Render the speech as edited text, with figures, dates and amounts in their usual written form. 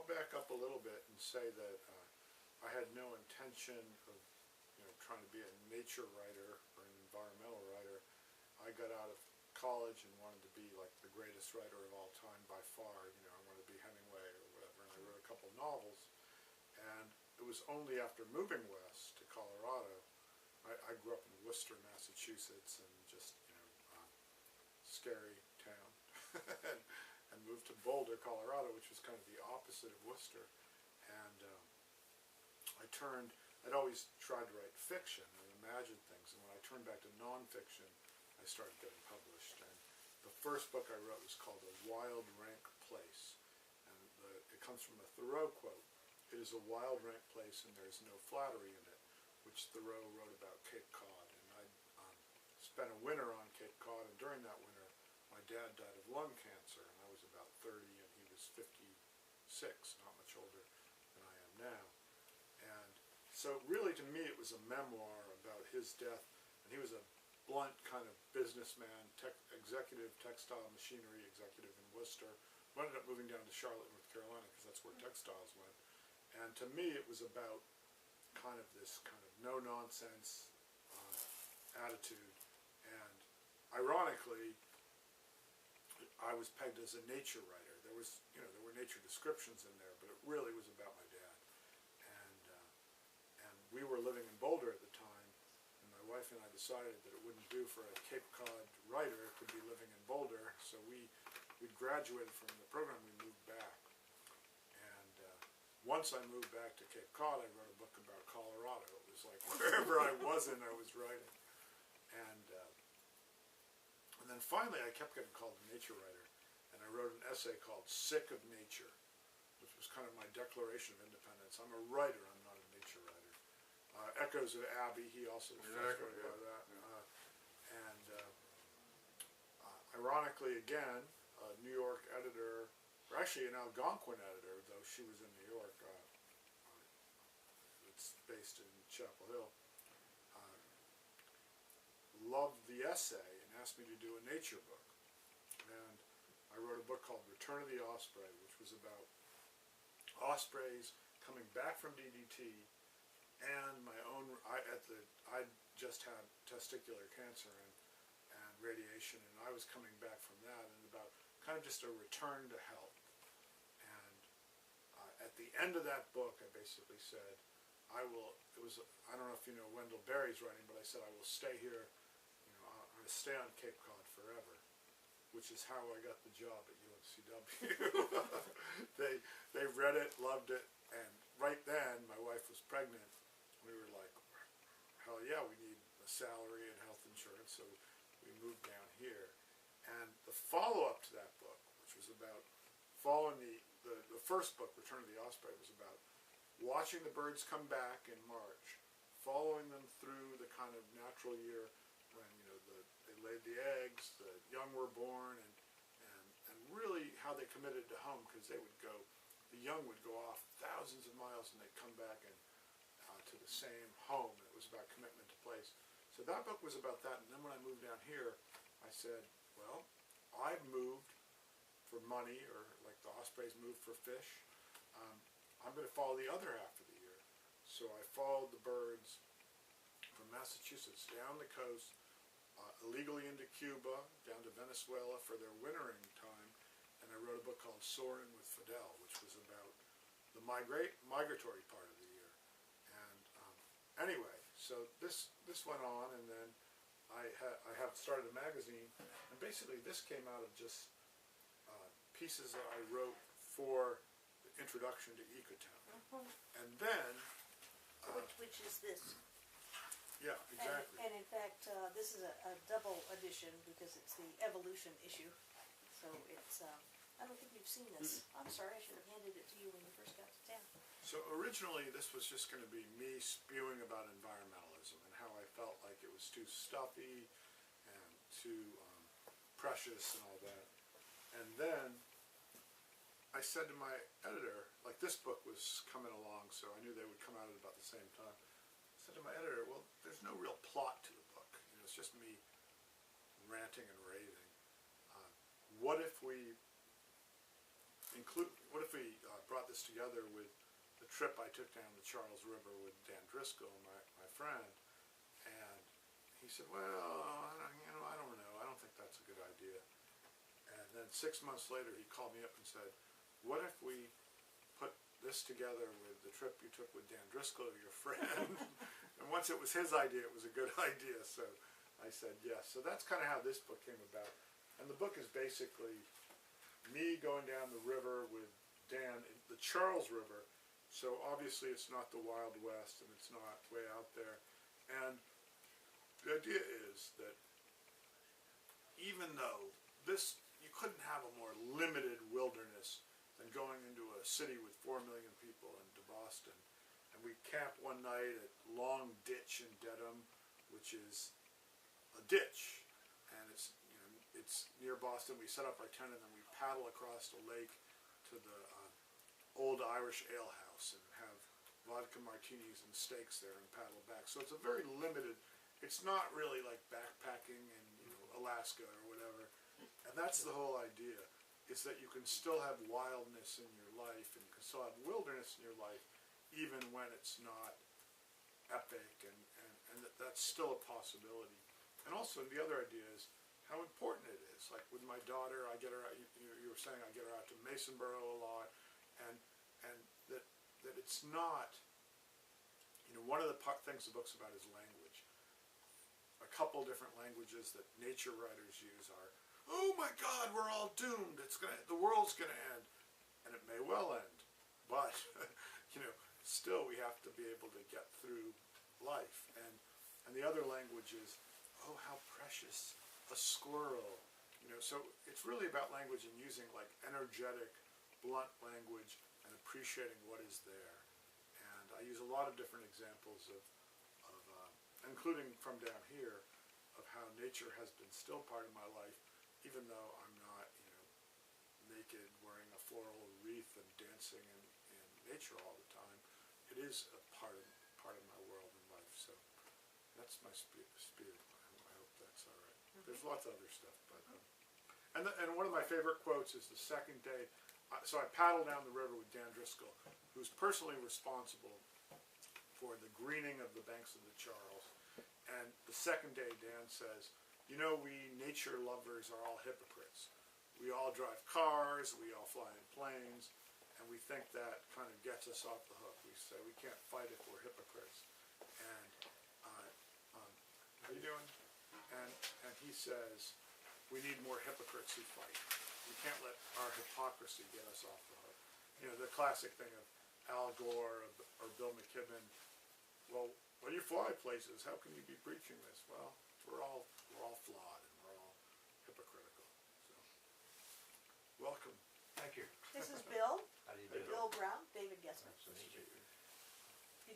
back up a little bit and say that I had no intention of, trying to be a nature writer or an environmental writer. I got out of college and wanted to be like the greatest writer of all time by far. I wanted to be Hemingway or whatever, and I wrote a couple novels. And it was only after moving west to Colorado, I grew up in Worcester, Massachusetts, and just, scary town, and moved to Boulder, Colorado, which was kind of the opposite of Worcester. And I'd always tried to write fiction and imagine things, and when I turned back to nonfiction, I started getting published. And the first book I wrote was called A Wild Rank Place, and it comes from a Thoreau quote. It is a wild, rank place, and there is no flattery in it, which Thoreau wrote about Cape Cod. And I spent a winter on Cape Cod, and during that winter, my dad died of lung cancer, and I was about 30, and he was 56, not much older than I am now. And so really, to me, it was a memoir about his death, and he was a blunt kind of businessman, executive, textile machinery executive in Worcester, who ended up moving down to Charlotte, North Carolina, because that's where textiles went. And to me, it was about kind of this kind of no-nonsense attitude. And ironically, I was pegged as a nature writer. There were nature descriptions in there, but it really was about my dad. And we were living in Boulder at the time, and my wife and I decided that it wouldn't do for a Cape Cod writer to be living in Boulder, so we graduated from the program, we moved back. Once I moved back to Cape Cod, I wrote a book about Colorado. It was like wherever I was I was writing. And then finally I kept getting called a nature writer, and I wrote an essay called Sick of Nature, which was kind of my declaration of independence. I'm a writer, I'm not a nature writer. Echoes of Abbey, he also was frustrated by that. Ironically, again, a New York editor, or actually an Algonquin editor, though she was in New York, it's based in Chapel Hill, loved the essay and asked me to do a nature book. And I wrote a book called Return of the Osprey, which was about ospreys coming back from DDT and my own, I just had testicular cancer and radiation, and I was coming back from that, and about kind of just a return to health. And at the end of that book, I basically said, I don't know if you know Wendell Berry's writing, but I said I will stay here, I'm going to stay on Cape Cod forever, which is how I got the job at UNCW. They read it, loved it, and right then my wife was pregnant. We were like, hell yeah, we need a salary and health insurance, so we moved down here. And the follow-up to that book, which was about following the first book, Return of the Osprey, was about watching the birds come back in March, following them through the kind of natural year when they laid the eggs, the young were born, and really how they committed to home, because the young would go off thousands of miles and they'd come back to the same home. And it was about commitment to place. So that book was about that. And then when I moved down here, I said, well, I've moved for money, or like the ospreys moved for fish. I'm going to follow the other half of the year. So I followed the birds from Massachusetts down the coast, illegally into Cuba, down to Venezuela for their wintering time, and I wrote a book called Soaring with Fidel, which was about the migratory part of the year. And anyway, so this went on, and then I have started a magazine, and basically this came out of just pieces that I wrote for the introduction to Ecotown. And then which is this. Yeah, exactly. And in fact, this is a double edition because it's the evolution issue. So it's, I don't think you've seen this. I'm sorry, I should have handed it to you when you first got to town. So originally this was just going to be me spewing about environmentalism and how I felt like it was too stuffy and too precious and all that. And then I said to my editor, like this book was coming along, so I knew they would come out at about the same time. I said to my editor, well, there's no real plot to the book. It's just me ranting and raving. What if we brought this this together with the trip I took down the Charles River with Dan Driscoll, my friend, and he said, well, I don't know, I don't think that's a good idea. And then 6 months later he called me up and said, what if we put this together with the trip you took with Dan Driscoll, your friend? And once it was his idea, it was a good idea, so I said yes. So that's kind of how this book came about. And the book is basically me going down the river with Dan, the Charles River, so obviously it's not the Wild West and it's not way out there. And the idea is that even though you couldn't have a more limited wilderness than going into a city with 4 million people into Boston. And we camped one night at Long Ditch in Dedham, which is a ditch, and it's near Boston. We set up our tent and then we paddle across the lake to the old Irish ale house and have vodka martinis and steaks there and paddle back. So it's a very limited, it's not really like backpacking in Alaska or whatever. And that's the whole idea, is that you can still have wildness in your life and you can still have wilderness in your life even when it's not epic, and that's still a possibility. And also the other idea is how important it is. Like with my daughter, I get her out, you were saying I get her out to Masonboro a lot, and that it's not, one of the things the book's about is language. A couple different languages that nature writers use are, oh my God, we're all doomed. The world's gonna end, and it may well end, but still we have to be able to get through life. And the other language is, oh, how precious a squirrel. So it's really about language and using like energetic, blunt language and appreciating what is there. And I use a lot of different examples of including from down here, of how nature has been still part of my life, even though I'm not, naked wearing a floral wreath and dancing in nature all the time. It is a part of my world and life. So that's my spirit. I hope that's all right. There's lots of other stuff, but and one of my favorite quotes is the second day. So I paddled down the river with Dan Driscoll, who's personally responsible for the greening of the banks of the Charles. And the second day, Dan says, we nature lovers are all hypocrites. We all drive cars, we all fly in planes, and we think that kind of gets us off the hook. We say we can't fight if we're hypocrites. And how you doing? And he says, we need more hypocrites who fight. We can't let our hypocrisy get us off the hook. The classic thing of Al Gore or Bill McKibben. Well, when you fly places, how can you be preaching this? Well, we're all flawed and we're all hypocritical. So, welcome. Thank you. This is Bill. How do you do? Bill Brown, David Gessner. Nice to meet you.